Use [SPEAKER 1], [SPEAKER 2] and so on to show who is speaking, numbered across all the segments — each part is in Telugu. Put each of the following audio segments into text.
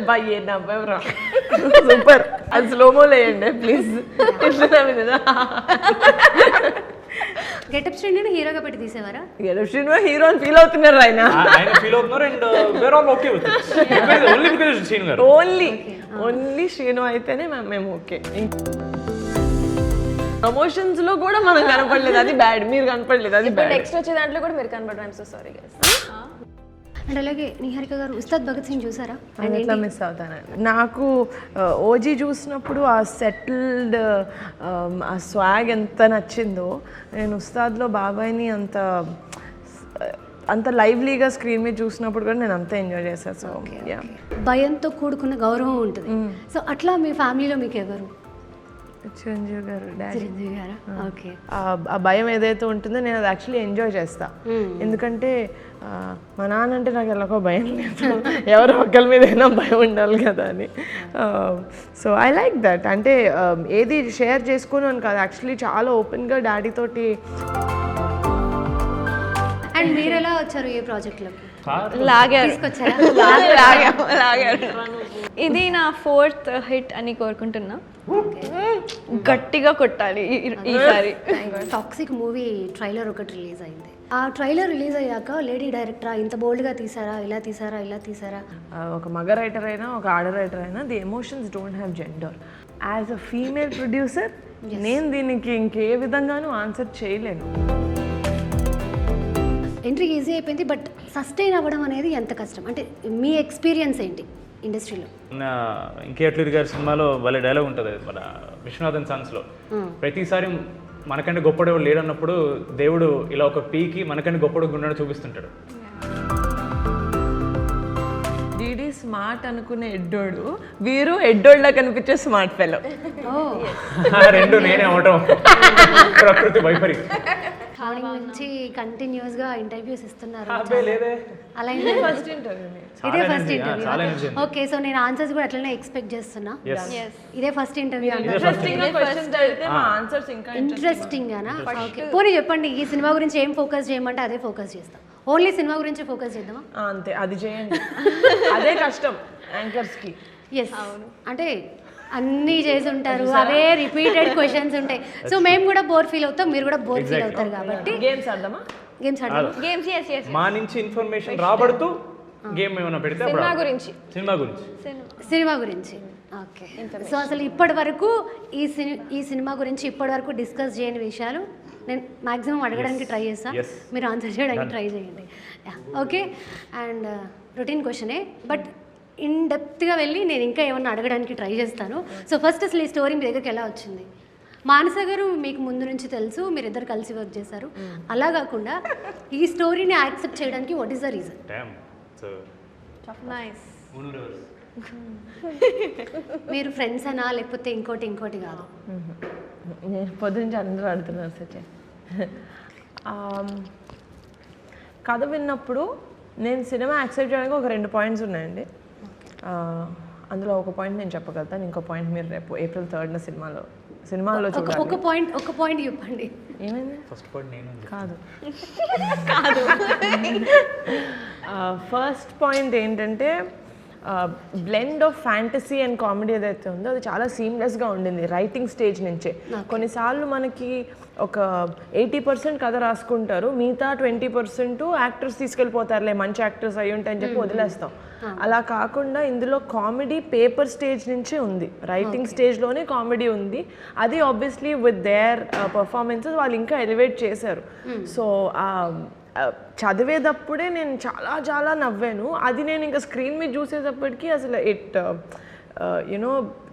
[SPEAKER 1] బాయ్ నవ్వరా సూపర్. అది స్లోమో లేయండి ప్లీజ్.
[SPEAKER 2] గెటప్ శ్రీని హీరోగా పెట్టి తీసేవారా?
[SPEAKER 1] గెటప్ శ్రీను హీరో అని ఫీల్ అవుతున్నారు ఆయన
[SPEAKER 3] ఫీల్ అవుతున్నారు and were all okay with it only because Srinu garu
[SPEAKER 1] only Srinu అయితేనే మేము ఓకే. ప్రమోషన్స్ లో కూడా మనం కనపడలేదు, అది బ్యాడ్. మీరు కనపడలేదు, అది బ్యాడ్.
[SPEAKER 4] నెక్స్ట్ వచ్చే దాంట్లో కూడా మీరు కనపడరు. I'm so sorry guys.
[SPEAKER 2] And అలాగే నిహారిక గారు ఉస్తాద్ భగత్ సింగ్ చూసారా?
[SPEAKER 1] నేను ఎట్లా మిస్ అవుతానండి. నాకు ఓజీ చూసినప్పుడు ఆ సెటిల్డ్ ఆ స్వాగ్ ఎంత నచ్చిందో, నేను ఉస్తాద్లో బాబాయ్ని అంత లైవ్లీగా స్క్రీన్ మీద చూసినప్పుడు కూడా నేను అంతా ఎంజాయ్ చేశాను. సో
[SPEAKER 2] భయంతో కూడుకున్న గౌరవం ఉంటుంది. సో అట్లా మీ ఫ్యామిలీలో మీకు ఎవరు?
[SPEAKER 1] చిరంజీవి గారు, డాడీ.
[SPEAKER 2] చిరంజీవి గారా? ఓకే.
[SPEAKER 1] ఆ భయం ఏదైతే ఉంటుందో నేను అది యాక్చువల్లీ ఎంజాయ్ చేస్తా. ఎందుకంటే మా నాన్న అంటే నాకు ఎలాగో భయం లేదు, ఎవరో ఒకరి మీద అయినా భయం ఉండాలి కదా అని. So I like that. అంటే ఏది షేర్ చేసుకోను అని కాదు, యాక్చువల్లీ చాలా ఓపెన్గా డాడీ తోటి.
[SPEAKER 2] అండ్ మీరు ఎలా వచ్చారు ఏ ప్రాజెక్ట్లోకి?
[SPEAKER 4] తీసుకొచ్చారా? లాగారు. ఇది నా 4th హిట్ అని కోరుకుంటున్నా. గట్టిగా కొట్టాలి ఈసారి.
[SPEAKER 2] టాక్సిక్ మూవీ ట్రైలర్ ఒకటి రిలీజ్ అయింది. ఆ ట్రైలర్ రిలీజ్ అయ్యాక లేడీ డైరెక్టరా, ఇంత బోల్డ్గా తీసారా, ఇలా తీసారా?
[SPEAKER 1] ఒక మగ రైటర్ అయినా ఒక ఆడ రైటర్ అయినా the emotions don't have gender. As a female producer నేను దీనికి ఇంకే విధంగానూ ఆన్సర్ చేయలేను.
[SPEAKER 2] ఎంట్రీ ఈజీ అయిపోయింది, బట్ సస్టైన్ అవ్వడం అనేది ఎంత కష్టం? అంటే మీ ఎక్స్పీరియన్స్ ఏంటి ఇండస్ట్రీలో?
[SPEAKER 3] ఇంకేట్లేదు గారి సినిమాలో వాళ్ళ డైలాగ్ ఉంటుంది మన విశ్వనాథన్ సాంగ్స్లో, ప్రతిసారి మనకంటే గొప్పడేవాడు లేడన్నప్పుడు దేవుడు ఇలా ఒక పీకి మనకంటే గొప్పడు గుండెను చూపిస్తుంటాడు.
[SPEAKER 1] డీడీ స్మార్ట్ అనుకునే ఎడ్డోడు, వీరు ఎడ్డోడ్లా కనిపించే స్మార్ట్ ఫెలో.
[SPEAKER 3] రెండు నేనే అవటం ప్రకృతి వైపరి.
[SPEAKER 2] మార్నింగ్ నుంచి కంటిన్యూస్ గా ఇంటర్వ్యూస్ ఇస్తున్నారు. అలా
[SPEAKER 1] ఫస్ట్ ఇంటర్వ్యూ,
[SPEAKER 2] ఇదే ఫస్ట్ ఇంటర్వ్యూ. ఓకే, సో నేను ఆన్సర్స్ కూడా అట్లనే ఎక్స్పెక్ట్ చేస్తున్నా. ఇదే ఫస్ట్ ఇంటర్వ్యూ ఇంట్రెస్టింగ్ గానా? ఓకే, పోనీ చెప్పండి, ఈ సినిమా గురించి ఏం ఫోకస్ చేయమంటే అదే ఫోకస్ చేస్తాం. ఓన్లీ సినిమా గురించి ఫోకస్ చేద్దామా?
[SPEAKER 1] అంతే, అది చేయండి. అదే కష్టం యాంకర్స్ కి.
[SPEAKER 2] ఎస్, అంటే అన్నీ చేసి ఉంటారు, అవే రిపీటెడ్ క్వశ్చన్స్ ఉంటాయి. సో మేము కూడా బోర్ ఫీల్ అవుతాం, మీరు కూడా బోర్ ఫీల్ అవుతారు. కాబట్టి
[SPEAKER 1] గేమ్స్ ఆడదామా?
[SPEAKER 2] గేమ్స్
[SPEAKER 3] మా నుంచి ఇన్ఫర్మేషన్ రాబడుతూ గేమ్ ఏమైనా పెడితే
[SPEAKER 2] సినిమా గురించి. ఓకే, సో అసలు ఇప్పటి వరకు ఈ సినిమా గురించి ఇప్పటి వరకు డిస్కస్ చేయని విషయాలు నేను మ్యాక్సిమం అడగడానికి ట్రై చేస్తాను, మీరు ఆన్సర్ చేయడానికి ట్రై చేయండి. ఓకే, అండ్ రొటీన్ క్వశ్చనే, బట్ ఇన్ డెప్త్గా వెళ్ళి నేను ఇంకా ఏమన్నా అడగడానికి ట్రై చేస్తాను. సో ఫస్ట్ అసలు ఈ స్టోరీ మీ దగ్గరికి ఎలా వచ్చింది? మానస గారు మీకు ముందు నుంచి తెలుసు, మీరు ఇద్దరు కలిసి వర్క్ చేశారు. అలా కాకుండా ఈ స్టోరీని యాక్సెప్ట్ చేయడానికి వాట్ ఈస్ ద రీజన్? మీరు ఫ్రెండ్స్ అనా, లేకపోతే ఇంకోటి కాదు?
[SPEAKER 1] నేను పొద్దునుంచి అందరూ అడుగుతున్నారు సచిన్. కథ విన్నప్పుడు నేను సినిమా యాక్సెప్ట్ చేయడానికి ఒక 2 పాయింట్స్ ఉన్నాయండి. అందులో ఒక పాయింట్ నేను చెప్పగలుగుతాను, ఇంకో పాయింట్ మీరు రేపు April 3rd సినిమాలో చూడాలి.
[SPEAKER 2] ఒక పాయింట్ చెప్పండి.
[SPEAKER 1] ఏమైంది?
[SPEAKER 3] ఫస్ట్ పాయింట్ నేను
[SPEAKER 1] కాదు. ఫస్ట్ పాయింట్ ఏంటంటే blend of fantasy and comedy ఏదైతే ఉందో అది చాలా సీమ్లెస్గా ఉండింది రైటింగ్ స్టేజ్ నుంచే. కొన్నిసార్లు మనకి ఒక 80% కథ రాసుకుంటారు, మిగతా 20% యాక్టర్స్ తీసుకెళ్ళిపోతారులే, మంచి యాక్టర్స్ అయ్యి ఉంటాయని చెప్పి వదిలేస్తాం. అలా కాకుండా ఇందులో కామెడీ పేపర్ స్టేజ్ నుంచే ఉంది, రైటింగ్ స్టేజ్లోనే కామెడీ ఉంది. అది ఆబ్వియస్లీ విత్ దేర్ పర్ఫార్మెన్సెస్ వాళ్ళు ఇంకా ఎలివేట్ చేశారు. సో చదివేటప్పుడే నేను చాలా నవ్వాను. అది నేను ఇంకా స్క్రీన్ మీద చూసేటప్పటికి అసలు it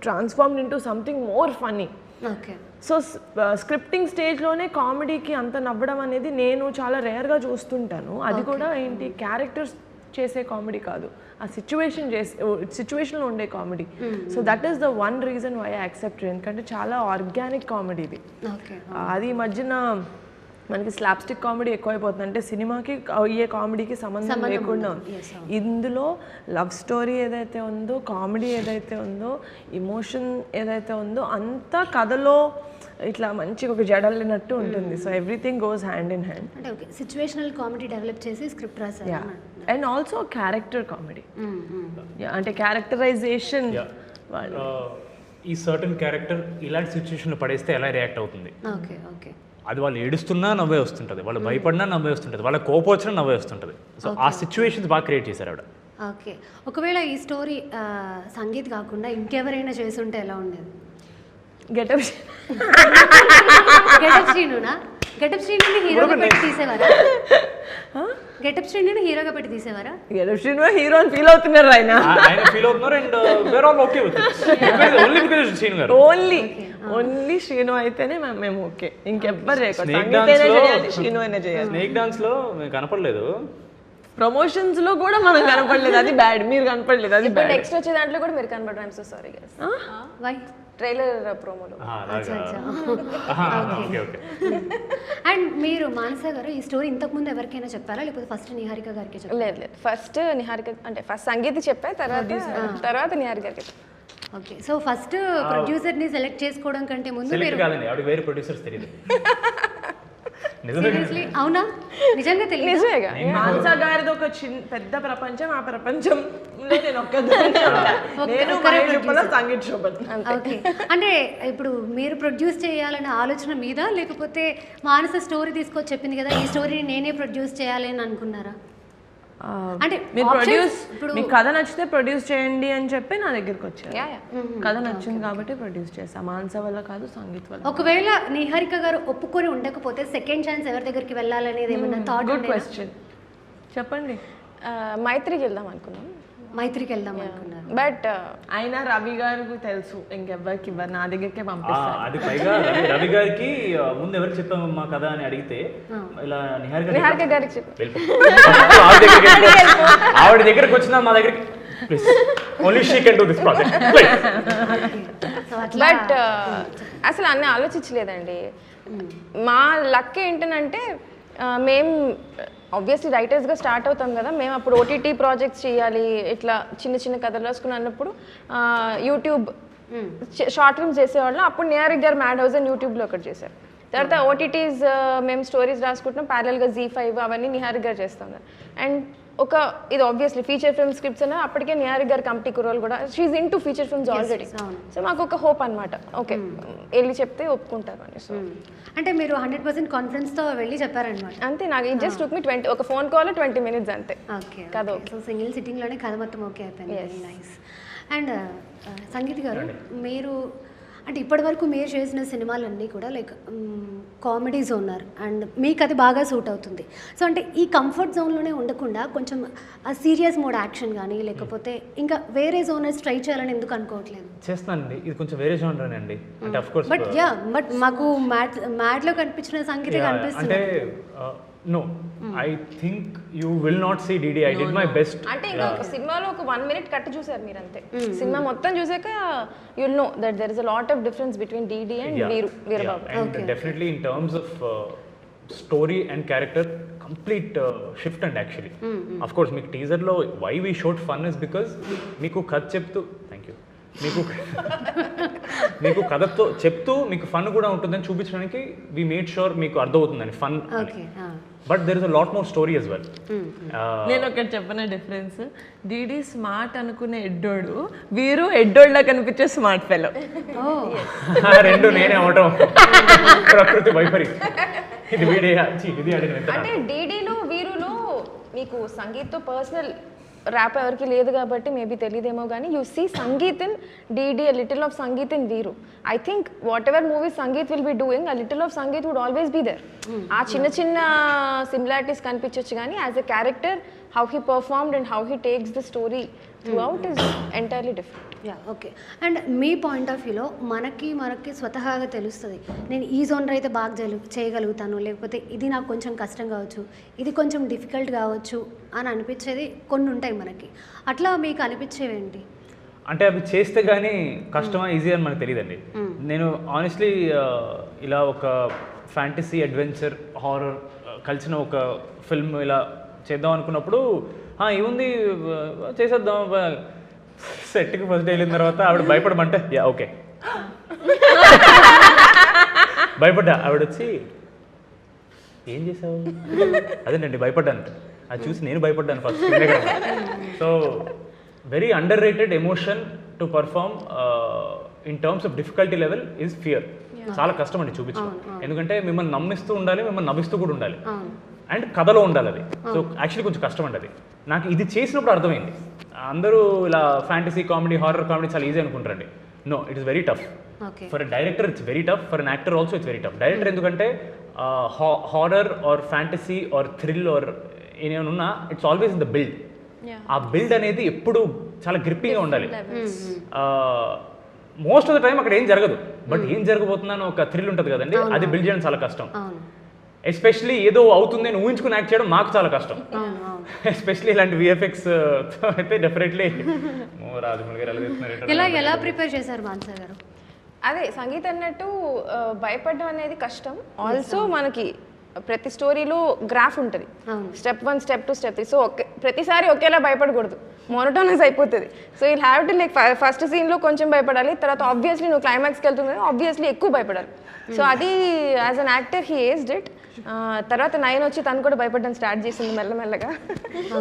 [SPEAKER 1] transformed into something more funny.
[SPEAKER 2] Okay,
[SPEAKER 1] so scripting స్టేజ్లోనే కామెడీకి అంత నవ్వడం అనేది నేను చాలా రేర్గా చూస్తుంటాను. అది కూడా ఏంటి, క్యారెక్టర్స్ చేసే కామెడీ కాదు, ఆ సిచ్యువేషన్లో ఉండే comedy. So that is the one reason why I accept. ఎందుకంటే చాలా ఆర్గానిక్ కామెడీ ఇది. అది ఈ మధ్యన మనకి స్లాప్స్టిక్ కామెడీ ఎక్కువైపోతుంది, అంటే సినిమాకి అయ్యే కామెడీకి సంబంధం లేకుండా ఉంది. ఇందులో లవ్ స్టోరీ ఏదైతే ఉందో, కామెడీ ఏదైతే ఉందో, ఇమోషన్ ఏదైతే ఉందో, అంతా కథలో ఇట్లా మంచిగా ఒక జడలినట్టు ఉంటుంది. So everything goes hand in hand.
[SPEAKER 2] అంటే ఓకే సిచ్యువేషనల్ కామెడీ డెవలప్ చేసి స్క్రిప్ట్ రాశారు.
[SPEAKER 1] అండ్ ఆల్సో క్యారెక్టర్ కామెడీ, అంటే క్యారెక్టరైజేషన్ వాళ్ళు
[SPEAKER 3] ఈ సర్టన్ క్యారెక్టర్ ఇలాంటి సిచ్యువేషన్లో పడేస్తే ఎలా రియాక్ట్ అవుతుంది,
[SPEAKER 2] ఓకే ఓకే
[SPEAKER 3] అది వాళ్ళు ఏడుస్తున్నా నవ్వే వస్తుంటుంది, వాళ్ళు భయపడినా నవ్వే వస్తుంటుంది, వాళ్ళ కోపం వచ్చినా నవ్వే వస్తుంటుంది. సో ఆ సిచ్యువేషన్స్ బాగా క్రియేట్ చేశారు ఆవిడ.
[SPEAKER 2] ఓకే ఒకవేళ ఈ స్టోరీ సంగీత్ కాకుండా ఇంకెవరైనా చేసుంటే ఎలా ఉండేది?
[SPEAKER 1] గెటప్
[SPEAKER 2] గెటప్ శ్రీనునా? గెటప్ శ్రీనుని హీరోగా పెట్టి తీసేవారా? గెటప్ శ్రీనుని హీరోగా పెట్టి తీసేవారా?
[SPEAKER 1] గెటప్ శ్రీను హీరో అని ఫీల్ అవుతున్నారు ఆయన
[SPEAKER 3] ఫీల్ అవుతున్నారు and were all okay with it only because Srinu garu.
[SPEAKER 1] Only Srinu అయితేనే మేము ఓకే, ఇంకెవ్వరు శ్రీను అయినా చేయాలి.
[SPEAKER 3] స్నేక్ డాన్స్ లో మీకు కనపడలేదు,
[SPEAKER 1] ప్రమోషన్స్ లో కూడా మనం కనపడలేదు, అది బ్యాడ్. మీరు కనపడలేదు, అది బ్యాడ్.
[SPEAKER 4] నెక్స్ట్ వచ్చే దాంట్లో కూడా మీరు కనబడరు. I'm so sorry guys.
[SPEAKER 2] Why?
[SPEAKER 4] Trailer ప్రోమోలో.
[SPEAKER 2] అండ్ మీరు మానస గారు ఈ స్టోరీ ఇంతకు ముందు ఎవరికైనా చెప్పారా లేకపోతే ఫస్ట్ నిహారిక గారికి చెప్పారా?
[SPEAKER 4] లేదు ఫస్ట్ నిహారిక అంటే ఫస్ట్ సంగీత్ చెప్పా, తర్వాత నిహారిక గారికి.
[SPEAKER 2] ఓకే సో ఫస్ట్ ప్రొడ్యూసర్ ని సెలెక్ట్ చేసుకోవడం కంటే ముందు మీరు
[SPEAKER 3] కాదండి, ఆవిడ వేరే ప్రొడ్యూసర్స్ తెలియదు.
[SPEAKER 2] సీరియస్లీ అవునా? నిజంగా తెలియదు.
[SPEAKER 4] నిజమేగా.
[SPEAKER 1] మానస గారిది ఒక పెద్ద ప్రపంచం, ఆ ప్రపంచంలో నేను ఒక్కదాన్నే ఉంటా. నేను మహేష్ శోభన్, సంగీత్ శోభన్.
[SPEAKER 2] ఓకే అంటే ఇప్పుడు మీరు ప్రొడ్యూస్ చేయాలనే ఆలోచన మీద లేకపోతే మానస స్టోరీ తీసుకొచ్చి చెప్పింది కదా ఈ స్టోరీని నేనే ప్రొడ్యూస్ చేయాలి అని అనుకున్నారా? అంటే
[SPEAKER 1] మీరు ప్రొడ్యూస్, మీ కథ నచ్చితే ప్రొడ్యూస్ చేయండి అని చెప్పి నా దగ్గరికి వచ్చారు. కథ నచ్చింది కాబట్టి ప్రొడ్యూస్ చేస్తా. మానస వల్ల కాదు, సంగీత్ వల్ల.
[SPEAKER 2] ఒకవేళ నిహారిక గారు ఒప్పుకొని ఉండకపోతే సెకండ్ ఛాన్స్ ఎవరి దగ్గరికి వెళ్ళాలనేది ఏమన్నా థాట్?
[SPEAKER 1] గుడ్ క్వశ్చన్, చెప్పండి.
[SPEAKER 4] మైత్రికి వెళ్దాం అనుకున్నాం.
[SPEAKER 2] మైత్రికి వెళ్దాం అనుకున్నారు,
[SPEAKER 4] బట్
[SPEAKER 1] అయినా రవి గారికి తెలుసు ఇంకెవ్వరికి ఇవ్వరు, నా దగ్గరికే పంపిస్తారు.
[SPEAKER 3] అది పైగా రవి గారికి ముందు ఎవరికి చెప్పాము మా కథ అని అడిగితే ఇలా
[SPEAKER 4] నిహారిక గారికి చెప్పి
[SPEAKER 3] ఆవిడ దగ్గరికి వచ్చినా మా దగ్గరికి only she can do this project.
[SPEAKER 4] But అసలు అన్నీ ఆలోచించలేదండి. మా లక్ ఏంటంటే మేము ఆబ్వియస్లీ రైటర్స్గా స్టార్ట్ అవుతాం కదా, మేము అప్పుడు ఓటీటీ ప్రాజెక్ట్స్ చేయాలి, ఇట్లా చిన్న చిన్న కథలు రాసుకుని అన్నప్పుడు యూట్యూబ్ షార్ట్ ఫిల్మ్స్ చేసేవాళ్ళం. అప్పుడు నిహారిక గారు మ్యాడ్ హౌస్ అని యూట్యూబ్లో ఒకటి చేశారు. తర్వాత ఓటీటీస్ మేము స్టోరీస్ రాసుకుంటున్నాం, ప్యారల్గా Z5 అవన్నీ నిహారిక గారు చేస్తాం కదా. అండ్ ఒక ఇది ఆబ్వియస్లీ ఫీచర్ ఫిల్మ్ స్క్రిప్ట్స్ అన్న అప్పటికే నిహారిక గారు కంపెనీ కురోల్ కూడా షీఈ్ into feature films already. So మాకు ఒక హోప్ అనమాట, ఓకే వెళ్ళి చెప్తే ఒప్పుకుంటారు అని. సో
[SPEAKER 2] అంటే మీరు 100% కాన్ఫిడెన్స్తో వెళ్ళి చెప్పారనమాట.
[SPEAKER 4] అంతే, నాకు ఇట్ జస్ట్ టుక్ మీ 20 ఒక ఫోన్ కాల్ 20 minutes అంతే.
[SPEAKER 2] ఓకే
[SPEAKER 4] కథ
[SPEAKER 2] సో సింగిల్ సిట్టింగ్లోనే కథ మొత్తం ఓకే అయిపోయింది. Very nice. అండ్ సంగీత్ గారు మీరు అంటే ఇప్పటివరకు మీరు చేసిన సినిమాలన్నీ కూడా లైక్ కామెడీ జోనర్ అండ్ మీకు అది బాగా సూట్ అవుతుంది. సో అంటే ఈ కంఫర్ట్ జోన్లోనే ఉండకుండా కొంచెం ఆ సీరియస్ మోడ్ యాక్షన్ కానీ లేకపోతే ఇంకా వేరే జోనర్స్ ట్రై చేయాలని ఎందుకు అనుకోవట్లేదు?
[SPEAKER 3] చేస్తానండి, ఇది కొంచెం వేరే జోనర్ అండి. అంటే ఆఫ్ కోర్స్
[SPEAKER 2] బట్ మాకు మ్యాట్లో కనిపించిన సంగీత కనిపిస్తుంది.
[SPEAKER 3] అంటే no, I think you will not see DD. I did my best.
[SPEAKER 4] అంటే ఇంకా సినిమాలో ఒక 1 minute కట్ చూసారు మీరు అంతే. సినిమా మొత్తం చూసాక you will know that there is a lot of difference between DD and Veerababu.
[SPEAKER 3] And definitely in terms of story and character complete shift and actually of course మీకు టీజర్లో why we showed fun is because మీకు కథ చెప్తూ మీకు కథతో చెప్తూ మీకు ఫన్ కూడా ఉంటుందని చూపించడానికి వీ మేడ్ షూర్ మీకు అర్థమవుతుందని fun. But there is a lot more story as well.
[SPEAKER 1] నేను ఒకటి చెప్పిన డిఫరెన్స్, డీడీ స్మార్ట్ అనుకునే ఎడ్డోడు, వీరు ఎడ్డోళ్ళ కనిపించే స్మార్ట్ ఫెలో.
[SPEAKER 3] రెండు నేనే అవటం ప్రకృతి వైపరీత్యం. ఇది వీడే ఇది అడిగిన.
[SPEAKER 4] అంటే డీడీలో వీరులో మీకు సంగీత్తో పర్సనల్ ర్యాప్ ఎవరికి లేదు కాబట్టి మేబీ తెలియదేమో కానీ you see Sangeeth in DD, a little of Sangeeth in Veeru. I think whatever movies Sangeeth will be doing, a little of Sangeeth would always be there. ఆ చిన్న చిన్న సిమిలారిటీస్ కనిపించవచ్చు కానీ as a character how he performed and how he takes the story throughout is entirely different.
[SPEAKER 2] Okay. And మీ పాయింట్ ఆఫ్ వ్యూలో మనకి స్వతహాగా తెలుస్తుంది నేను ఈ జోనర్ అయితే బాగా చేయగలుగుతాను, లేకపోతే ఇది నాకు కొంచెం కష్టం కావచ్చు, ఇది కొంచెం డిఫికల్ట్ కావచ్చు అని అనిపించేది కొన్ని ఉంటాయి మనకి. అట్లా మీకు అనిపించేవేంటి?
[SPEAKER 3] అంటే అవి చేస్తే కానీ కష్టమా ఈజీ అని మనకు తెలియదండి. నేను ఆనెస్ట్లీ ఇలా ఒక ఫ్యాంటసీ అడ్వెంచర్ హారర్ కలిసిన ఒక ఫిల్మ్ ఇలా చేద్దాం అనుకున్నప్పుడు ఏముంది చేసేద్దాం, సెట్కి ఫస్ట్ డే వెళ్ళిన తర్వాత ఆవిడ భయపడమంటే యా ఓకే భయపడ్డా. ఆవిడ వచ్చి ఏం చేసావు, అదేనండి భయపడ్డాను. అది చూసి నేను భయపడ్డాను first. So very under rated emotion to perform in terms of difficulty level is fear. చాలా కష్టం అండి చూపించడం, ఎందుకంటే మిమ్మల్ని నమ్మిస్తూ ఉండాలి, మిమ్మల్ని నవ్విస్తూ కూడా ఉండాలి, అండ్ కథలో ఉండాలి అది. సో యాక్చువల్లీ కొంచెం కష్టం అండి అది. నాకు ఇది చేసినప్పుడు అర్థమైంది. అందరూ ఇలా ఫ్యాంటసీ కామెడీ, హారర్ కామెడీ చాలా ఈజీ అనుకుంటారండి. No, it is very tough. For a director it's very tough, for an actor also it's very tough. Director ఎందుకంటే horror or fantasy or thrill or ఏమైనా it's always in the build. ఆ బిల్డ్ అనేది ఎప్పుడు చాలా గ్రిప్పింగ్గా ఉండాలి. మోస్ట్ ఆఫ్ ద టైం అక్కడ ఏం జరగదు, బట్ ఏం జరగబోతుందని ఒక థ్రిల్ ఉంటుంది కదండి, అది బిల్డ్ చేయడం చాలా కష్టం. ఎస్పెషలీ ఏదో అవుతుంది అని ఊహించుకుని యాక్ట్ చేయడం మాకు చాలా కష్టం. ఎస్పెషలీ ఇలాంటి విఎఫ్ఎక్స్ అయితే డెఫినెట్లీ రాజమౌళి గారు
[SPEAKER 2] ఎలా ప్రిపేర్ చేశారు మానస గారు?
[SPEAKER 4] అదే సంగీత అన్నట్టు భయపడడం అనేది కష్టం. ఆల్సో మనకి ప్రతి స్టోరీలో గ్రాఫ్ ఉంటుంది, స్టెప్ 1, స్టెప్ 2, స్టెప్ 3. సో ప్రతిసారి ఒకేలా భయపడకూడదు, మోనోటోనస్ అయిపోతుంది. So you have to like first సీన్లో కొంచెం భయపడాలి, తర్వాత ఆబ్వియస్లీ నువ్వు క్లైమాక్స్కి వెళ్తుంది ఆబ్వియస్లీ ఎక్కువ భయపడాలి. సో అది as an actor he aged it. తర్వాత 9 వచ్చి తను కూడా భయపడడం స్టార్ట్ చేసింది మెల్లమెల్లగా.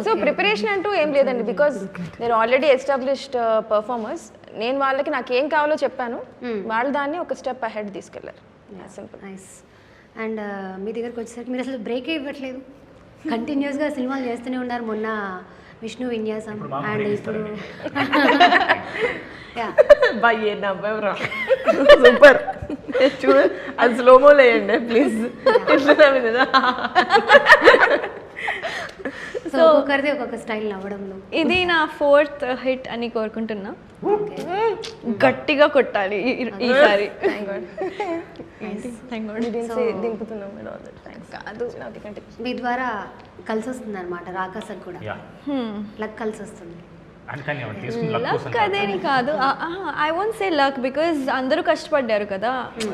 [SPEAKER 4] సో ప్రిపరేషన్ అంటూ ఏం లేదండి, బికాజ్ నేను ఆల్రెడీ ఎస్టాబ్లిష్డ్ పర్ఫార్మర్స్. నేను వాళ్ళకి నాకు ఏం కావాలో చెప్పాను, వాళ్ళు దాన్ని ఒక స్టెప్ అహెడ్ తీసుకెళ్లారు. సింపుల్.
[SPEAKER 2] నైస్. అండ్ మీ దగ్గరకు వచ్చేసరికి మీరు అసలు బ్రేకే ఇవ్వట్లేదు, కంటిన్యూస్గా సినిమాలు చేస్తూనే ఉన్నారు. మొన్న విష్ణు విన్యాసం అండ్ ఇప్పుడు
[SPEAKER 1] బాయ్ నవ్వరా సూపర్. చూడ అది స్లోమో లేయండి ప్లీజ్.
[SPEAKER 2] సో ఒక్కొక్కరిది ఒక్కొక్క స్టైల్ నవ్వడంలో.
[SPEAKER 5] ఇది నా 4th హిట్ అని కోరుకుంటున్నా. గట్టిగా కొట్టాలి ఈసారి.
[SPEAKER 2] మీ ద్వారా కలిసి వస్తుంది అనమాట, రాకాసకు కూడా లక్ కలిసి వస్తుంది.
[SPEAKER 5] లక్ అదేని కాదు, I won't say luck, because అందరూ కష్టపడ్డారు కదా.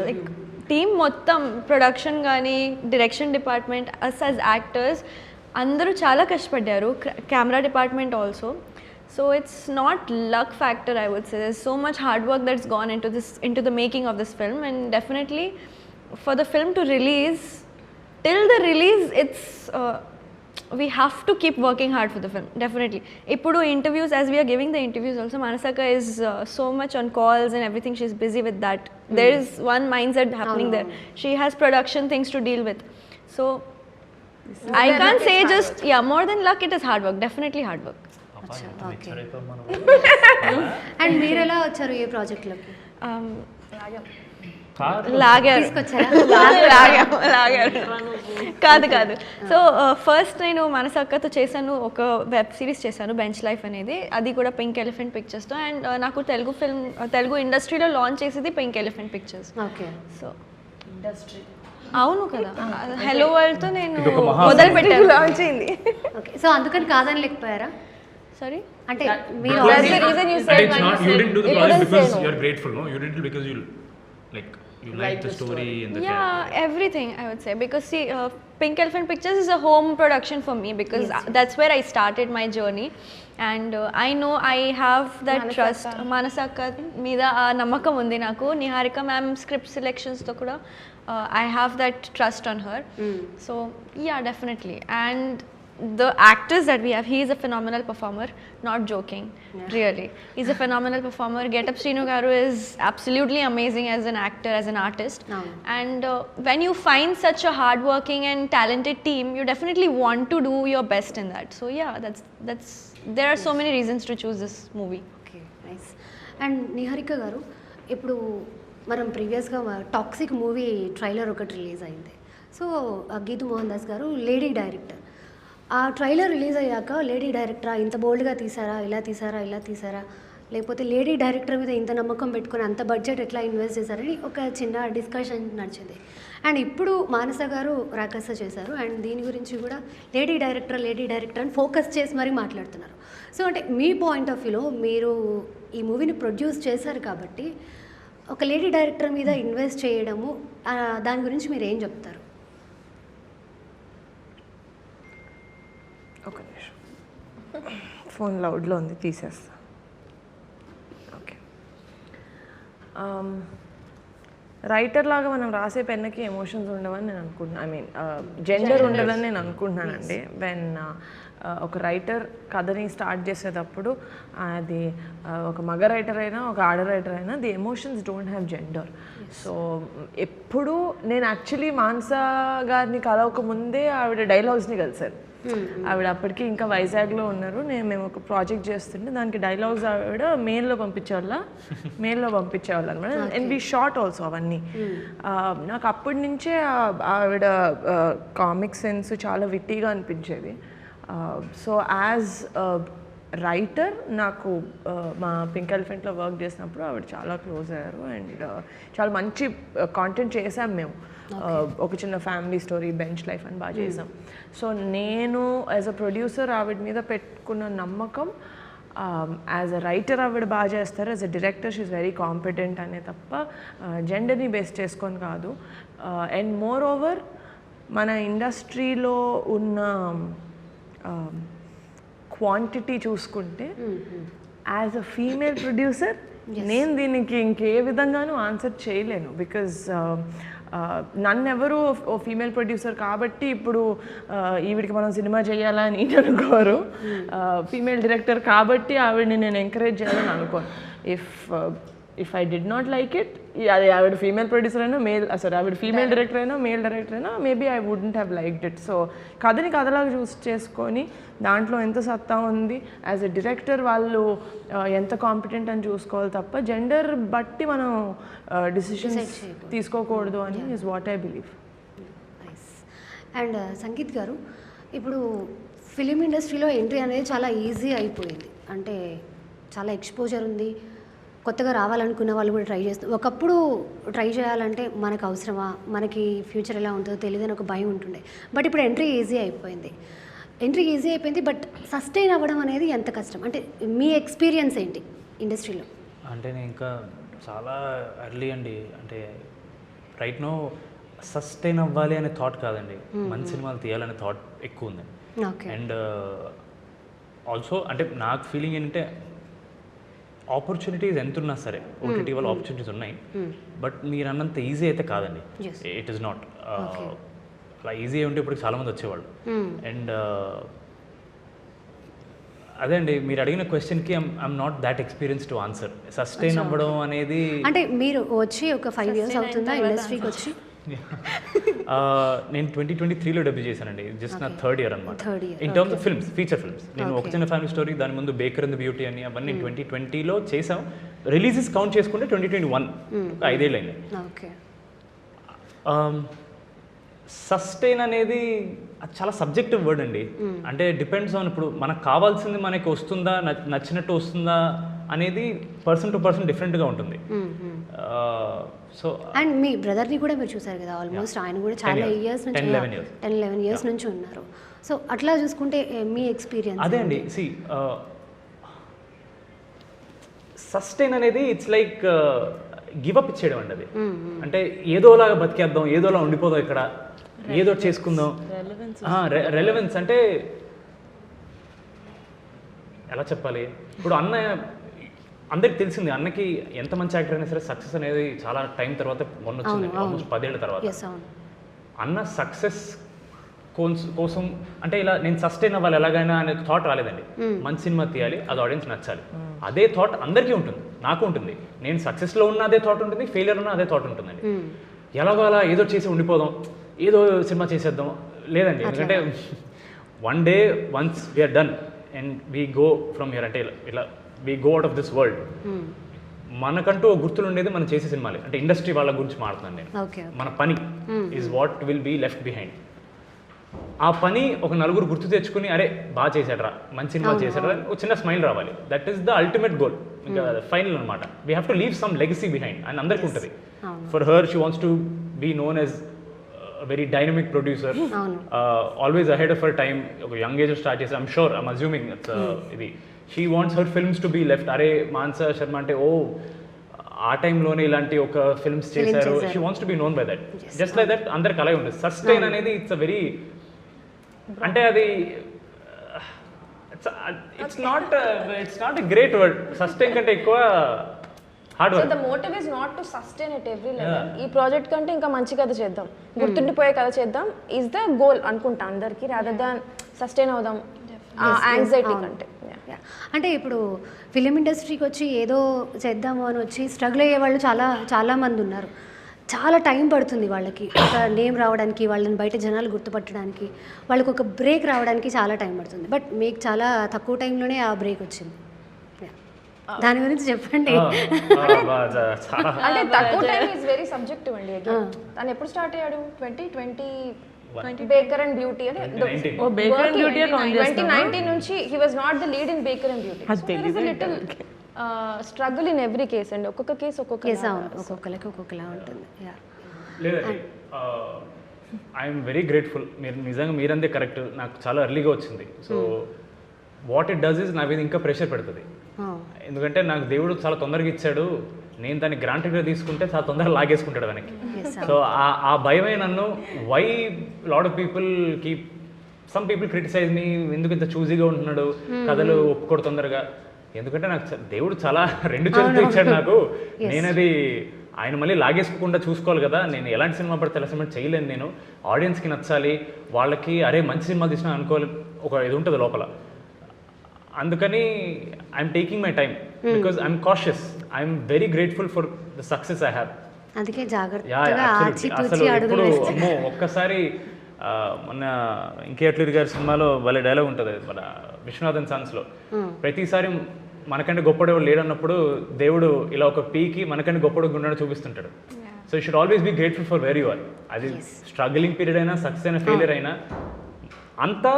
[SPEAKER 5] లైక్ టీమ్ మొత్తం, ప్రొడక్షన్ కానీ, direction department, us as actors అందరూ చాలా కష్టపడ్డారు, camera department also. So it's not luck factor, I would say. There's so much hard work that's gone into the making of this film, and definitely for the film to release, till the release, it's we have to keep working hard for the film, definitely. Ippudu interviews, as we are giving the interviews also, Manasaka is so much on calls and everything. She's busy with that. There is one mindset happening there. She has production things to deal with. So I can't say just, more than luck, it is hard work, definitely hard work.
[SPEAKER 2] And మీరు ఎలా వచ్చారు ఈ ప్రాజెక్ట్లోకి?
[SPEAKER 5] లాగారు కాదు. సో ఫస్ట్ నేను మనసక్కతో చేశాను, ఒక వెబ్ సిరీస్ చేశాను, బెంచ్ లైఫ్ అనేది. అది కూడా పింక్ ఎలిఫెంట్ పిక్చర్స్తో. అండ్ నాకు తెలుగు ఇండస్ట్రీలో లాంచ్ చేసేది pink elephant pictures.
[SPEAKER 2] Okay.
[SPEAKER 5] So industry అవును కదా, హలో వరల్డ్తో నేను మొదలు పెట్టాను, లాంచ్ అయింది.
[SPEAKER 2] ఓకే. సో అందుకని కాదని లేకపోయారా?
[SPEAKER 5] Sorry?
[SPEAKER 2] అంటే మీరు
[SPEAKER 4] That's the reason you said
[SPEAKER 6] you didn't do the project because you're grateful, no? You did it because you like the story and the character.
[SPEAKER 5] Everything I would say, because see, Pink Elephant Pictures is a home production for me, because that's where I started my journey, and I know I have that trust. Manasaka meeda namakam undi naku. Niharika ma'am script selections to kuda I have that trust on her. So yeah, definitely. And the actors that we have, he is a phenomenal performer, not joking, really. He's a phenomenal performer. Get Up Srinu Garu is absolutely amazing as an actor, as an artist. And when you find such a hardworking and talented team, you definitely want to do your best in that. So yeah, that's there are so many reasons to choose this movie.
[SPEAKER 2] Okay, nice. And Niharika garu, ఇప్పుడు మనం ప్రీవియస్గా టాక్సిక్ మూవీ ట్రైలర్ ఒకటి రిలీజ్ అయింది. సో గీతు మోహన్ దాస్ గారు లేడీ డైరెక్టర్. ఆ ట్రైలర్ రిలీజ్ అయ్యాక లేడీ డైరెక్టరా, ఇంత బోల్డ్గా తీసారా, ఇలా తీసారా, లేకపోతే లేడీ డైరెక్టర్ మీద ఇంత నమ్మకం పెట్టుకుని అంత బడ్జెట్ ఎట్లా ఇన్వెస్ట్ చేశారని ఒక చిన్న డిస్కషన్ నడిచింది. అండ్ ఇప్పుడు మానస గారు రాకాస చేశారు, అండ్ దీని గురించి కూడా లేడీ డైరెక్టర్ అని ఫోకస్ చేసి మరీ మాట్లాడుతున్నారు. సో అంటే మీ పాయింట్ ఆఫ్ వ్యూలో మీరు ఈ మూవీని ప్రొడ్యూస్ చేశారు కాబట్టి ఒక లేడీ డైరెక్టర్ మీద ఇన్వెస్ట్ చేయడము, దాని గురించి మీరు ఏం చెప్తారు?
[SPEAKER 1] ఒక నిమిషం, ఫోన్ లౌడ్లో ఉంది, తీసేస్తా. ఓకే. రైటర్ లాగా మనం రాసే పెన్నుకి ఎమోషన్స్ ఉండవని నేను అనుకుంటున్నాను. ఐ మీన్ జెండర్ ఉండదని నేను అనుకుంటున్నానండి. వెన్ ఒక రైటర్ కథని స్టార్ట్ చేసేటప్పుడు అది ఒక మగ రైటర్ అయినా ఒక ఆడ రైటర్ అయినా the emotions don't have gender. So ఎప్పుడు నేను యాక్చువల్లీ మాన్సా గారిని కలవక ముందే ఆవిడ డైలాగ్స్ని కలిసాను. ఆవిడ అప్పటికి ఇంకా వైజాగ్లో ఉన్నారు. మేము ఒక ప్రాజెక్ట్ చేస్తుంటే దానికి డైలాగ్స్ ఆవిడ మెయిల్లో పంపించేవాళ్ళ అనమాట. అండ్ వీ షార్ట్ ఆల్సో అవన్నీ. నాకు అప్పటి నుంచే ఆవిడ కామిక్ సెన్స్ చాలా విట్టిగా అనిపించేది. సో యాజ్ రైటర్ నాకు మా పింక్ ఎలిఫెంట్లో వర్క్ చేసినప్పుడు ఆవిడ చాలా క్లోజ్ అయ్యారు. అండ్ చాలా మంచి కాంటెంట్ చేసాం మేము. ఒక చిన్న ఫ్యామిలీ స్టోరీ, బెంచ్ లైఫ్ అని బాగా చేసాం. సో నేను యాజ్ అ ప్రొడ్యూసర్ ఆవిడ మీద పెట్టుకున్న నమ్మకం, యాజ్ అ రైటర్ ఆవిడ బాగా చేస్తారు, as a director she is very competent అనే తప్ప జెండర్ని బేస్ చేసుకొని కాదు. అండ్ మోర్ ఓవర్ మన ఇండస్ట్రీలో ఉన్న క్వాంటిటీ చూసుకుంటే యాజ్ అ ఫీమేల్ ప్రొడ్యూసర్ నేను దీనికి ఇంకే విధంగానూ ఆన్సర్ చేయలేను. బికాజ్ నన్నెవరు ఓ ఫీమేల్ ప్రొడ్యూసర్ కాబట్టి ఇప్పుడు ఈవిడికి మనం సినిమా చేయాలని అనుకోరు. ఫీమేల్ డైరెక్టర్ కాబట్టి ఆవిడని నేను ఎంకరేజ్ చేయాలని అనుకోను. If I did not like it, అది ఆవిడ ఫీమేల్ ప్రొడ్యూసర్ అయినా ఆవిడ ఫీమేల్ డైరెక్టర్ అయినా మేల్ డైరెక్టర్ అయినా maybe I wouldn't have liked it. So కథని కథలాగా చేసుకొని దాంట్లో ఎంత సత్తా ఉంది, యాజ్ ఎ డైరెక్టర్ వాళ్ళు ఎంత కాంపిటెంట్ అని చూసుకోవాలి తప్ప జెండర్ బట్టి మనం డిసిషన్స్ తీసుకోకూడదు అని is what I believe.
[SPEAKER 2] And sangeet గారు, ఇప్పుడు ఫిలిం ఇండస్ట్రీలో ఎంట్రీ అనేది చాలా ఈజీ అయిపోయింది. అంటే చాలా ఎక్స్పోజర్ ఉంది, కొత్తగా రావాలనుకున్న వాళ్ళు కూడా ట్రై చేస్తారు. ఒకప్పుడు ట్రై చేయాలంటే మనకు అవసరమా, మనకి ఫ్యూచర్ ఎలా ఉంటుందో తెలియదని ఒక భయం ఉంటుండే. బట్ ఇప్పుడు ఎంట్రీ ఈజీ అయిపోయింది. బట్ సస్టైన్ అవ్వడం అనేది ఎంత కష్టం? అంటే మీ ఎక్స్పీరియన్స్ ఏంటి ఇండస్ట్రీలో?
[SPEAKER 3] అంటే నేను ఇంకా చాలా ఎర్లీ అండి. అంటే రైట్ నో సస్టైన్ అవ్వాలి అనే థాట్ కాదండి, మంచి సినిమాలు తీయాలనే థాట్ ఎక్కువ ఉంది. అండ్ ఆల్సో అంటే నాకు ఫీలింగ్ ఏంటంటే ఆపర్చునిటీస్ ఎంత ఉన్నా సరే, ఓటీటీ వల్ల ఆపర్చునిటీస్ ఉన్నాయి, బట్ మీరు అన్నంత ఈజీ అయితే కాదండి. ఇట్ ఈస్ నాట్ అలా ఈజీ ఉంటే ఇప్పుడు చాలామంది వచ్చేవాళ్ళు. అండ్ అదే అండి, మీరు అడిగిన క్వశ్చన్కి I'm not that experience to answer. Sustain అవ్వడం అనేది
[SPEAKER 2] అంటే మీరు వచ్చి ఒక 5 years అవుతుందా ఇండస్ట్రీకి వచ్చి?
[SPEAKER 3] నేను 2023లో డెబ్యూ చేశానండి. జస్ట్ నా 3rd year అనమాట in terms of films, feature films. నేను ఒక చిన్న ఫ్యామిలీ స్టోరీ, దాని ముందు బేకర్ అండ్ ది బ్యూటీ అని అవన్నీ 2020లో చేసాం. రిలీజెస్ కౌంట్ చేసుకుంటే 2021, 5 ఏళ్ళు అయింది. సస్టైన్ అనేది అది చాలా సబ్జెక్టివ్ వర్డ్ అండి. అంటే డిపెండ్స్ ఆన్ ఇప్పుడు మనకు కావాల్సింది మనకి వస్తుందా, నచ్చినట్టు వస్తుందా అనేది పర్సన్ టు పర్సన్ డిఫరెంట్గా ఉంటుంది. సో
[SPEAKER 2] అండ్ మీ బ్రదర్ని కూడా మీరు చూసారు కదా, ఆల్మోస్ట్ ఆయన కూడా చాలా ఇయర్స్ నుంచి 10-11 years నుంచి ఉన్నారు. సో అట్లా చూసుకుంటే మీ ఎక్స్పీరియన్స్
[SPEAKER 3] అదే అండి. సస్టైన్ అనేది ఇట్స్ లైక్ గివ్ అప్ ఇచ్చేయడం అండి. అది అంటే ఏదోలాగా బతికేద్దాం, ఏదోలా ఉండిపోదాం, ఇక్కడ ఏదో చేసుకుందాం. రెలవెన్స్ అంటే ఎలా చెప్పాలి, ఇప్పుడు అన్న అందరికి తెలిసింది, అన్నకి ఎంత మంచి యాక్టర్ అయినా సరే సక్సెస్ అనేది చాలా టైం తర్వాత మొన్న వచ్చింది, ఆల్మోస్ట్ 10 ఏళ్ళ తర్వాత. అన్న సక్సెస్ కోసం అంటే ఇలా నేను సస్టైన్ అవ్వాలి ఎలాగైనా అనే థాట్ రాలేదండి. మంచి సినిమా తీయాలి, అది ఆడియన్స్ నచ్చాలి, అదే థాట్ అందరికీ ఉంటుంది, నాకు ఉంటుంది. నేను సక్సెస్లో ఉన్న అదే థాట్ ఉంటుంది, ఫెయిలియర్ ఉన్న అదే థాట్ ఉంటుందండి. ఎలాగో అలా ఏదో చేసి ఉండిపోదాం, ఏదో సినిమా చేసేద్దాం లేదండి. ఎందుకంటే one day once we're done and we go from here, అంటే ఇలా we go out of this world. మనకంటూ గుర్తులు ఉండేది మనం చేసే సినిమాలే. అంటే ఇండస్ట్రీ వాళ్ళ గురించి మాట్లాడుతున్నాను నేను. మన పని is what will be left behind. ఆ పని ఒక నలుగురు గుర్తు తెచ్చుకుని అరే బాగా చేశాడరా, మంచి సినిమా చేశాడరా, ఒక చిన్న స్మైల్ రావాలి. That is the ultimate goal, ఇంకా ఫైనల్ అనమాట. We have to leave some legacy behind అని అందరికీ ఉంటుంది. For her she wants to be known as very dynamic producer, always ahead of her time. ఒక యంగ్ ఏజ్ స్టార్ట్ చేసి ఐమ్ షూర్, ఐమ్ అజ్యూమింగ్ ఇది she wants her films to be left. అరే మాన్సా శర్మ అంటే ఓ ఆ టైంలోనే ఇలాంటి ఒక ఫిల్మ్స్ చేశారు, she wants to be known by that. Just like that అందరికి అలాగే ఉంటుంది. సస్టైన్ అనేది ఇట్స్ అ వెరీ, అంటే అది it's not a great word. Sustain కంటే ఎక్కువ hard
[SPEAKER 4] so
[SPEAKER 3] work.
[SPEAKER 4] The motive is not to sustain at every level. ఈ ప్రాజెక్ట్ కంటే ఇంకా మంచి కథ చేద్దాం, గుర్తుండిపోయే కథ చేద్దాం ఈజ్ ద గోల్ అనుకుంటా అందరికి, రాదర్ దాన్ సస్టైన్ అవుదాం యాంగ్జైటీ కంటే.
[SPEAKER 2] అంటే ఇప్పుడు ఫిలిం ఇండస్ట్రీకి వచ్చి ఏదో చేద్దాము అని వచ్చి స్ట్రగుల్ అయ్యే వాళ్ళు చాలా మంది ఉన్నారు. చాలా టైం పడుతుంది వాళ్ళకి ఒక నేమ్ రావడానికి, వాళ్ళని బయట జనాలు గుర్తుపట్టడానికి, వాళ్ళకి ఒక బ్రేక్ రావడానికి చాలా టైం పడుతుంది. బట్ మీకు చాలా తక్కువ టైంలోనే ఆ బ్రేక్ వచ్చింది. దాని గురించి చెప్పండి.
[SPEAKER 4] అంటే తక్కువ టైం ఇస్ వెరీ సబ్జెక్టివ్ అండి. తను ఎప్పుడు స్టార్ట్ అయ్యాడు? 2020 బేకర్ అండ్ బ్యూటీ అని 2019 నుంచి he was not the lead in baker and beauty. Little struggle in every case అండి. ఒక్కొక్క కేసు
[SPEAKER 2] ఒక్కొక్కరికి ఒక్కొక్కలా ఉంటుంది.
[SPEAKER 3] లేదండి, ఐఎమ్ వెరీ గ్రేట్ఫుల్. మీరు నిజంగా మీరందే కరెక్ట్, నాకు చాలా ఎర్లీగా వచ్చింది. So what it does is నా మీద ఇంకా ప్రెషర్ పెడుతుంది. ఎందుకంటే నాకు దేవుడు చాలా తొందరగా ఇచ్చాడు, నేను దాన్ని గ్రాంటెడ్గా తీసుకుంటే చాలా తొందరగా లాగేసుకుంటాడు వెనక్కి. సో ఆ భయమే నన్ను, why lot of people keep, some people criticize me, ఎందుకు ఇంత చూజీగా ఉంటున్నాడు, కథలు ఒప్పుకోడు తొందరగా. ఎందుకంటే నాకు దేవుడు చాలా 2 చేతులతో ఇచ్చాడు నాకు. నేనది ఆయన మళ్ళీ లాగేసుకోకుండా చూసుకోవాలి కదా. నేను ఎలాంటి సినిమా పడితే ఎలా సినిమా చేయలేను. నేను ఆడియన్స్కి నచ్చాలి, వాళ్ళకి అరే మంచి సినిమా తీసినా అనుకోవాలి, ఒక ఇది ఉంటుంది లోపల. అందుకని I'm taking my time because I'm cautious. I'm very grateful for the success I have.
[SPEAKER 2] అందుకే
[SPEAKER 3] అసలు ఎప్పుడు అమ్మో ఒక్కసారి మొన్న ఇంకేట్లూరి గారి సినిమాలో వాళ్ళ డైలాగ్ ఉంటుంది మన విశ్వనాథన్ సాంగ్స్లో, ప్రతిసారి మనకంటే గొప్పడు లేడన్నప్పుడు దేవుడు ఇలా ఒక పీకి మనకంటే గొప్పడు గుండె చూపిస్తుంటాడు. So you should always be grateful for where you are. అది స్ట్రగ్లింగ్ పీరియడ్ అయినా, సక్సెస్ అయినా, ఫెయిలియర్ అయినా, అంతా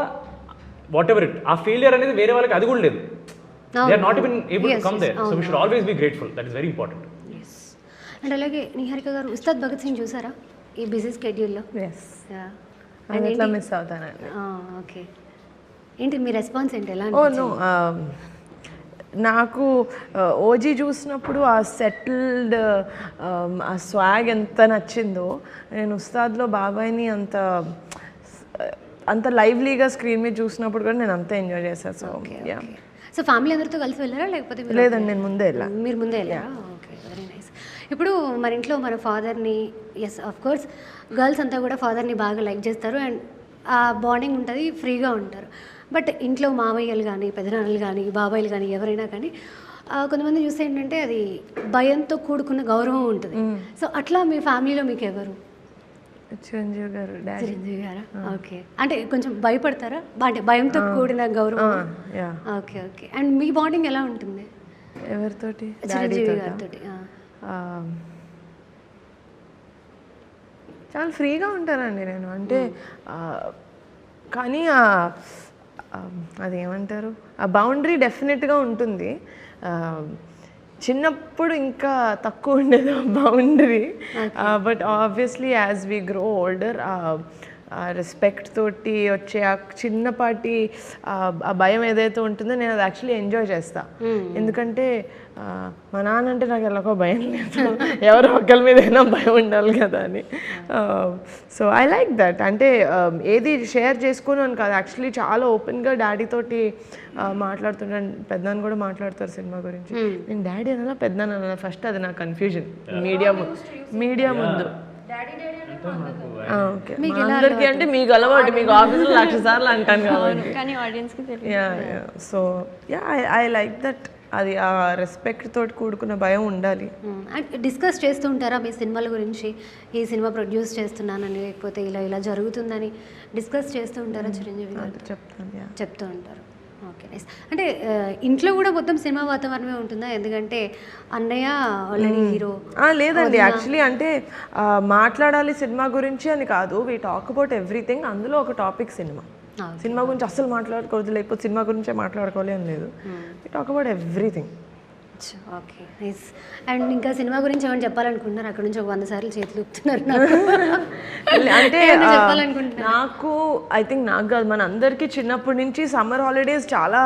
[SPEAKER 3] వాట్ ఎవర్ ఇట్, ఆ ఫెయిలియర్ అనేది వేరే వాళ్ళకి అది కూడా లేదు. They are not even able to come there. So we should always be grateful. That is very important.
[SPEAKER 2] And అలాగే నిహారిక గారు ఉస్తాద్ భగత్ సింగ్ చూసారా ఈ బిజీ స్కెడ్యూల్లో?
[SPEAKER 1] మిస్ అవుతానండి.
[SPEAKER 2] ఓకే, ఏంటి మీ రెస్పాన్స్ ఏంటి? ఎలా?
[SPEAKER 1] నాకు ఓజీ చూసినప్పుడు ఆ సెటిల్డ్ ఆ స్వాగ్ ఎంత నచ్చిందో, నేను ఉస్తాద్లో బాబాయ్ని అంత లైవ్లీగా స్క్రీన్ మీద చూసినప్పుడు కూడా నేను అంతా ఎంజాయ్ చేశాను. సో
[SPEAKER 2] సో ఫ్యామిలీ అందరితో కలిసి వెళ్ళారా లేకపోతే?
[SPEAKER 1] లేదండి, నేను ముందే వెళ్ళాను.
[SPEAKER 2] మీరు ముందే వెళ్ళారా? Okay, very nice. ఇప్పుడు మన ఇంట్లో మన ఫాదర్ని, ఎస్ ఆఫ్ కోర్స్ గర్ల్స్ అంతా కూడా ఫాదర్ని బాగా లైక్ చేస్తారు అండ్ ఆ బాండింగ్ ఉంటుంది, ఫ్రీగా ఉంటారు. బట్ ఇంట్లో మామయ్యలు కానీ, పెదనాన్నలు కానీ, బాబాయిలు కానీ, ఎవరైనా కానీ కొంతమంది చూస్తే ఏంటంటే అది భయంతో కూడుకున్న గౌరవం ఉంటుంది. సో అట్లా మీ ఫ్యామిలీలో మీకు ఎవరు?
[SPEAKER 1] చిరంజీవి గారు.
[SPEAKER 2] చిరంజీవి గారా? ఓకే, అంటే కొంచెం భయపడతారా? అంటే భయంతో కూడిన గౌరవం. Okay okay. And me bonding ఎలా ఉంటుంది
[SPEAKER 1] ఎవరితోటి?
[SPEAKER 2] చిరంజీవి గారితో.
[SPEAKER 1] చాలా ఫ్రీగా ఉంటానండి నేను. అంటే కానీ అదేమంటారు, ఆ బౌండరీ డెఫినెట్గా ఉంటుంది. చిన్నప్పుడు ఇంకా తక్కువ ఉండేది boundary. But obviously as we grow older ఆ రెస్పెక్ట్ తోటి వచ్చే ఆ చిన్నపాటి ఆ భయం ఏదైతే ఉంటుందో నేను అది యాక్చువల్లీ ఎంజాయ్ చేస్తాను. ఎందుకంటే మా నాన్న అంటే నాకు ఎలాగో భయం లేదు, ఎవరో ఒకరి మీద అయినా భయం ఉండాలి కదా అని. So I like that. అంటే ఏది షేర్ చేసుకోను అని కాదు, యాక్చువల్లీ చాలా ఓపెన్గా డాడీ తోటి మాట్లాడుతున్నాను. పెద్దనాన్న కూడా మాట్లాడతారు సినిమా గురించి. నేను డాడీ అనాలా పెద్దనాన్న అనాలా ఫస్ట్, అది నా కన్ఫ్యూజన్ మీడియా ముందు. ఓకే, అందరికీ అంటే మీకు అలవాటు, మీకు ఆఫీస్లో 1,00,000 సార్లు అంటాను కాబట్టి.
[SPEAKER 5] కానీ ఆడియన్స్కి తెలియదు.
[SPEAKER 1] So I like that. అది ఆ రెస్పెక్ట్ తోటి కూడుకున్న భయం ఉండాలి.
[SPEAKER 2] డిస్కస్ చేస్తూ ఉంటారా మీ సినిమాల గురించి? ఈ సినిమా ప్రొడ్యూస్ చేస్తున్నానని, లేకపోతే ఇలా జరుగుతుందని డిస్కస్ చేస్తూ ఉంటారా చిరంజీవి గారు? చెప్తూ ఉంటారు. Okay, nice. అంటే ఇంట్లో కూడా మొత్తం సినిమా వాతావరణమే ఉంటుందా? ఎందుకంటే అన్నయ్య ఆల్రెడీ హీరో.
[SPEAKER 1] లేదండి, యాక్చువల్లీ అంటే మాట్లాడాలి సినిమా గురించి అని కాదు, వీ టాక్ అబౌట్ ఎవ్రీథింగ్. అందులో ఒక టాపిక్ సినిమా. సినిమా గురించి అస్సలు మాట్లాడుకోవద్దు, లేకపోతే సినిమా గురించే మాట్లాడుకోవాలి అని లేదు. We talk about everything.
[SPEAKER 2] Okay, nice. And ఇంకా సినిమా గురించి ఏమైనా చెప్పాలనుకుంటున్నారు? అక్కడ నుంచి ఒక 100 సార్లు చేతులు ఊపుతున్నారు.
[SPEAKER 1] అంటే నాకు ఐ థింక్ నాకు కాదు, మన అందరికీ చిన్నప్పటి నుంచి సమ్మర్ హాలిడేస్ చాలా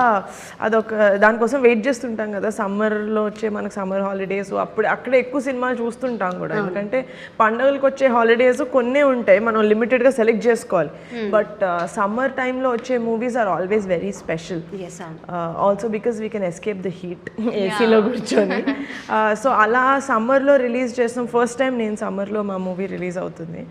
[SPEAKER 1] అదొక దానికోసం వెయిట్ చేస్తుంటాం కదా. సమ్మర్లో వచ్చే మనకు సమ్మర్ హాలిడేస్ అక్కడే ఎక్కువ సినిమాలు చూస్తుంటాం కూడా. ఎందుకంటే పండుగలకు వచ్చే హాలిడేస్ కొన్నే ఉంటాయి, మనం లిమిటెడ్గా సెలెక్ట్ చేసుకోవాలి. బట్ సమ్మర్ టైంలో వచ్చే movies are always very special. Also because we can escape the heat. ఏసీలో కూర్చొని. సో అలా సమ్మర్లో రిలీజ్ చేస్తాం. ఫస్ట్ టైం నేను సమ్మర్లో మా మూవీ రిలీజ్ అవుతుంది.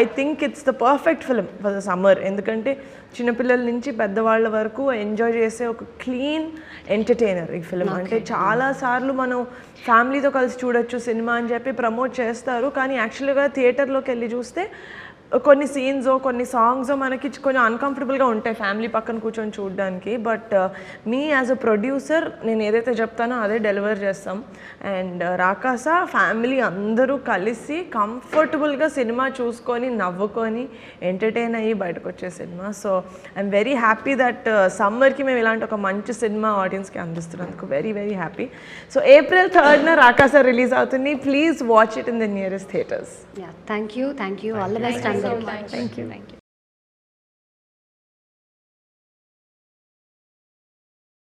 [SPEAKER 1] I think it's the perfect film for the summer. ఎందుకంటే చిన్నపిల్లల నుంచి పెద్దవాళ్ళ వరకు ఎంజాయ్ చేసే ఒక క్లీన్ ఎంటర్టైనర్ ఈ ఫిల్మ్. అంటే చాలాసార్లు మనం ఫ్యామిలీతో కలిసి చూడొచ్చు సినిమా అని చెప్పి ప్రమోట్ చేస్తారు, కానీ యాక్చువల్గా థియేటర్లోకి వెళ్ళి చూస్తే కొన్ని సీన్స్ కొన్ని సాంగ్స్ మనకి కొంచెం అన్కంఫర్టబుల్గా ఉంటాయి ఫ్యామిలీ పక్కన కూర్చొని చూడడానికి. But me as a producer నేను ఏదైతే చెప్తానో అదే డెలివర్ చేస్తాం. అండ్ రాకాస ఫ్యామిలీ అందరూ కలిసి కంఫర్టబుల్గా సినిమా చూసుకొని నవ్వుకొని ఎంటర్టైన్ అయ్యి బయటకు వచ్చే సినిమా. So I'm very happy that సమ్మర్కి మేము ఇలాంటి ఒక మంచి సినిమా ఆడియన్స్కి అందిస్తున్నందుకు very very happy. So April 3rd Rakasa release అవుతుంది. Please watch it in the nearest theatres.
[SPEAKER 2] Thank you all the best అందరికీ.
[SPEAKER 1] Thank you.